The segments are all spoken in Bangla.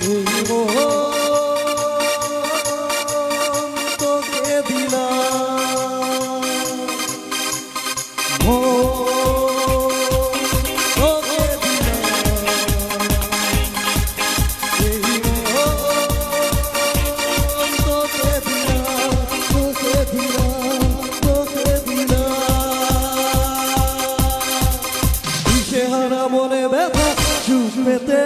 এই মোহ তোকে দিলাম, তোকে দিলাম, এই মোহ তোকে দিলাম, তোকে দিলাম, তোকে দিলাম। দিশেহারা মনে ব্যথা চুপ পেতে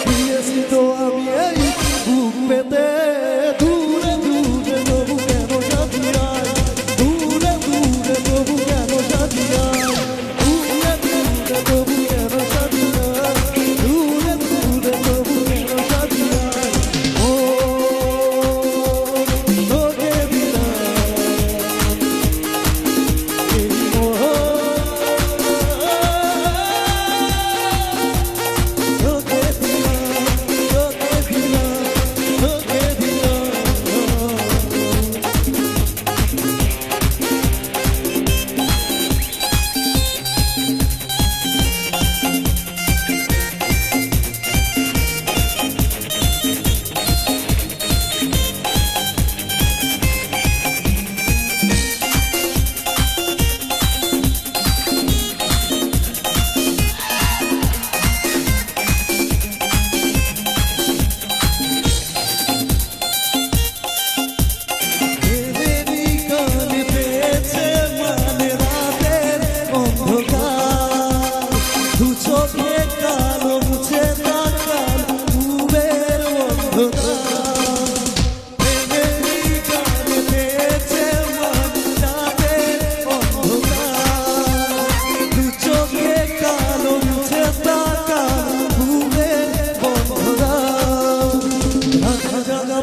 দিয়েছি তো আমি এই বুক পেতে, দূরে দূরে তবু কেন সাজিয়ায়, দূরে দূরে তবু কেন সাজিয়ায়, দূরে দূরে তবু কেন সাজিয়ায়, দূরে দূরে তবু কেন সাজিয়ায়। ও তোকে দিলাম এই মোহ, তোকে দিলাম, তোকে দিলাম, তোকে দিলাম।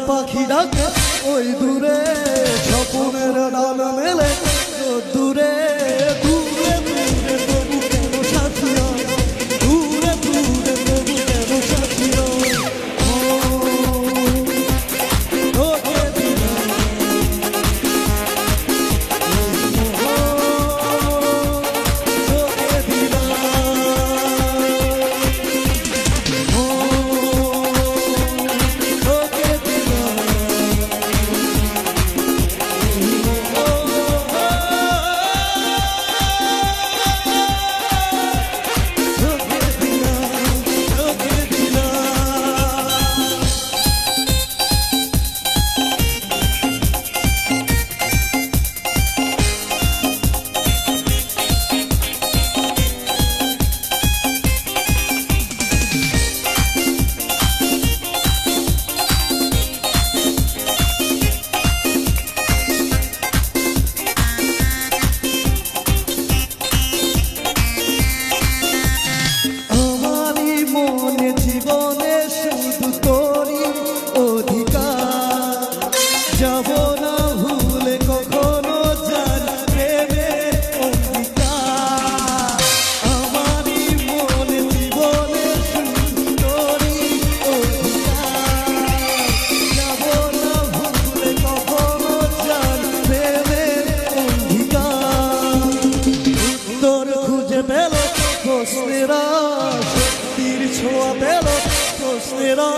পাখি ডাকে ওই দূরে স্বপ্নের ডাল মেলে দূরে, দূরে দূরে তবু কেন সাথিয়া, দূরে দূরে তবু কেন সাথিয়া। তোকে দিলাম তোকে দিলাম, তোকে দিলাম। জীবনে শুধু তোরই অধিকার, যাব না ভুলে কখনো জান প্রেমের অধিকার। আমারই মনে জীবনে শুধু তোরই অধিকার, যাব না ভুলে কখনো জান প্রেমের অধিকার। উত্তর খুঁজে পেল প্রশ্নেরা, শক্তির ছোঁয়া পেল প্রশ্নেরা।